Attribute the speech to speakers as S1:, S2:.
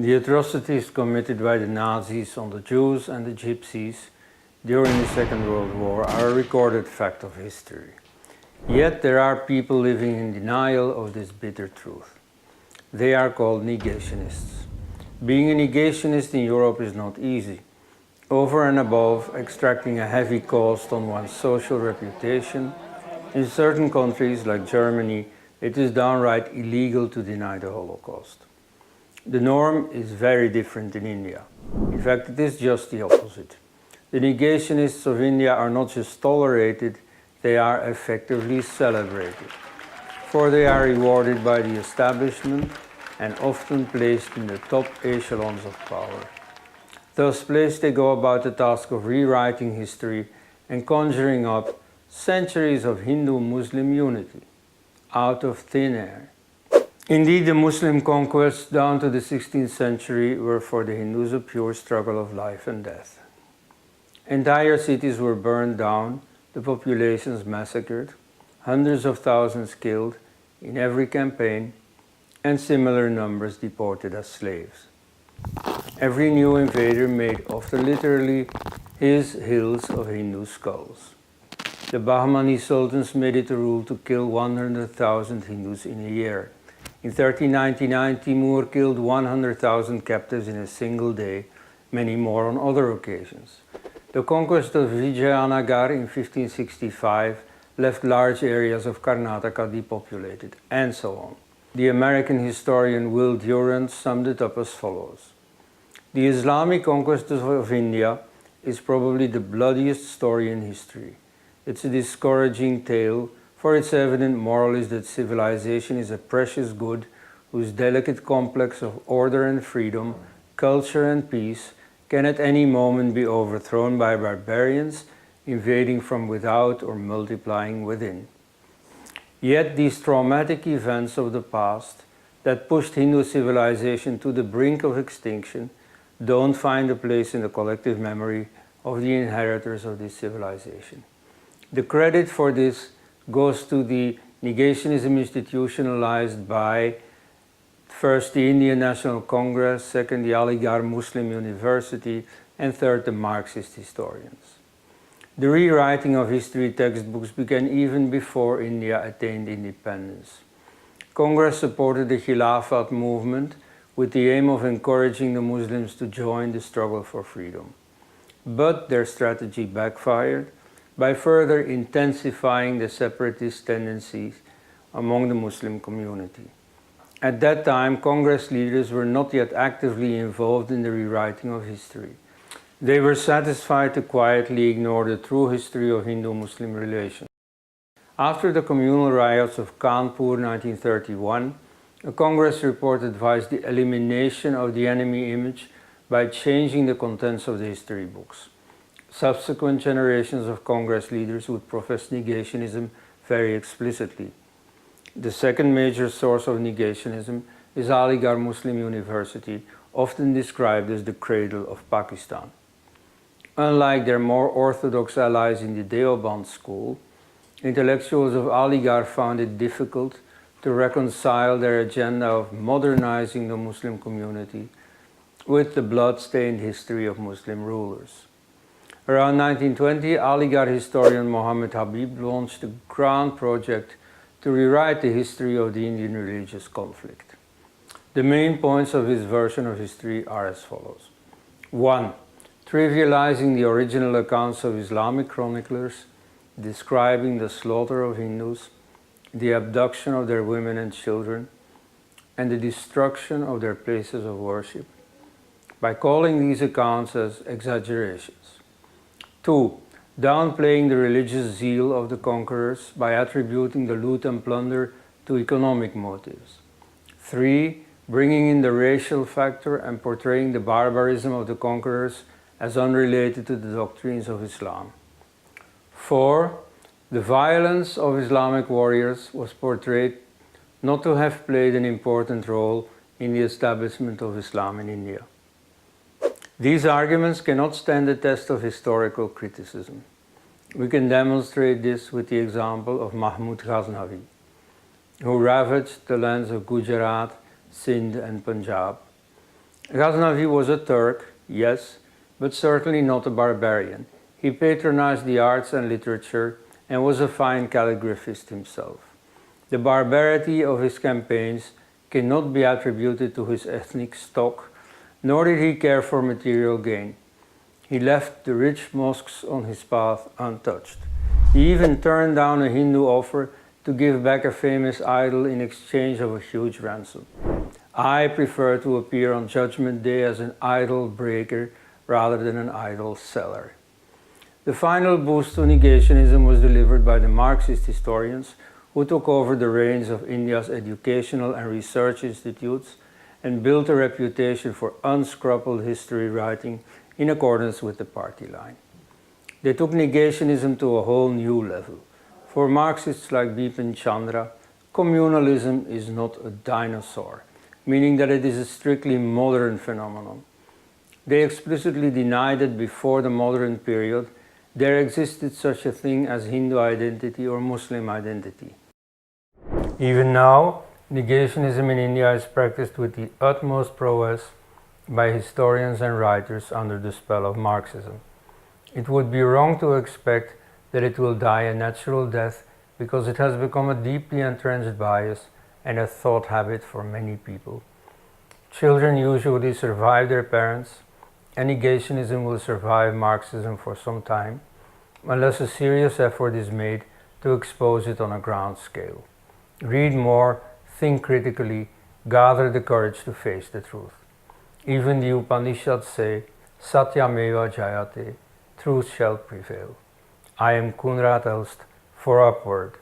S1: The atrocities committed by the Nazis on the Jews and the Gypsies during the Second World War are a recorded fact of history. Yet there are people living in denial of this bitter truth. They are called negationists. Being a negationist in Europe is not easy. Over and above extracting a heavy cost on one's social reputation, in certain countries like Germany, it is downright illegal to deny the Holocaust. The norm is very different in India. In fact, it is just the opposite. The negationists of India are not just tolerated, they are effectively celebrated. For they are rewarded by the establishment and often placed in the top echelons of power. Thus placed, they go about the task of rewriting history and conjuring up centuries of Hindu-Muslim unity out of thin air. Indeed, the Muslim conquests down to the 16th century were for the Hindus a pure struggle of life and death. Entire cities were burned down, the populations massacred, hundreds of thousands killed in every campaign, and similar numbers deported as slaves. Every new invader made of the literally his hills of Hindu skulls. The Bahmani sultans made it a rule to kill 100,000 Hindus in a year. In 1399, Timur killed 100,000 captives in a single day, many more on other occasions. The conquest of Vijayanagar in 1565 left large areas of Karnataka depopulated, and so on. The American historian Will Durant summed it up as follows. The Islamic conquest of India is probably the bloodiest story in history. It's a discouraging tale, for its evident moral is that civilization is a precious good whose delicate complex of order and freedom, culture and peace can at any moment be overthrown by barbarians invading from without or multiplying within. Yet these traumatic events of the past that pushed Hindu civilization to the brink of extinction don't find a place in the collective memory of the inheritors of this civilization. The credit for this goes to the negationism institutionalized by first the Indian National Congress, second the Aligarh Muslim University, and third the Marxist historians. The rewriting of history textbooks began even before India attained independence. Congress supported the Khilafat movement with the aim of encouraging the Muslims to join the struggle for freedom. But their strategy backfired by further intensifying the separatist tendencies among the Muslim community. At that time, Congress leaders were not yet actively involved in the rewriting of history. They were satisfied to quietly ignore the true history of Hindu-Muslim relations. After the communal riots of Kanpur 1931, a Congress report advised the elimination of the enemy image by changing the contents of the history books. Subsequent generations of Congress leaders would profess negationism very explicitly. The second major source of negationism is Aligarh Muslim University, often described as the cradle of Pakistan. Unlike their more orthodox allies in the Deoband school, intellectuals of Aligarh found it difficult to reconcile their agenda of modernizing the Muslim community with the blood-stained history of Muslim rulers. Around 1920, Aligarh historian Mohammed Habib launched a grand project to rewrite the history of the Indian religious conflict. The main points of his version of history are as follows. 1. Trivializing the original accounts of Islamic chroniclers, describing the slaughter of Hindus, the abduction of their women and children, and the destruction of their places of worship, by calling these accounts as exaggerations. 2. Downplaying the religious zeal of the conquerors by attributing the loot and plunder to economic motives. 3. Bringing in the racial factor and portraying the barbarism of the conquerors as unrelated to the doctrines of Islam. 4. The violence of Islamic warriors was portrayed not to have played an important role in the establishment of Islam in India. These arguments cannot stand the test of historical criticism. We can demonstrate this with the example of Mahmud Ghaznavi, who ravaged the lands of Gujarat, Sindh and Punjab. Ghaznavi was a Turk, yes, but certainly not a barbarian. He patronized the arts and literature and was a fine calligraphist himself. The barbarity of his campaigns cannot be attributed to his ethnic stock, nor did he care for material gain. He left the rich mosques on his path untouched. He even turned down a Hindu offer to give back a famous idol in exchange of a huge ransom. I prefer to appear on Judgment Day as an idol breaker rather than an idol seller. The final boost to negationism was delivered by the Marxist historians who took over the reins of India's educational and research institutes and built a reputation for unscrupuled history writing in accordance with the party line. They took negationism to a whole new level. For Marxists like Bipin Chandra, communalism is not a dinosaur, meaning that it is a strictly modern phenomenon. They explicitly deny that before the modern period, there existed such a thing as Hindu identity or Muslim identity. Even now, negationism in India is practiced with the utmost prowess by historians and writers under the spell of Marxism. It would be wrong to expect that it will die a natural death because it has become a deeply entrenched bias and a thought habit for many people. Children usually survive their parents, and negationism will survive Marxism for some time, unless a serious effort is made to expose it on a ground scale. Read more, think critically, gather the courage to face the truth. Even the Upanishads say, Satyameva Jayate, truth shall prevail. I am Koenraad Elst for Upward.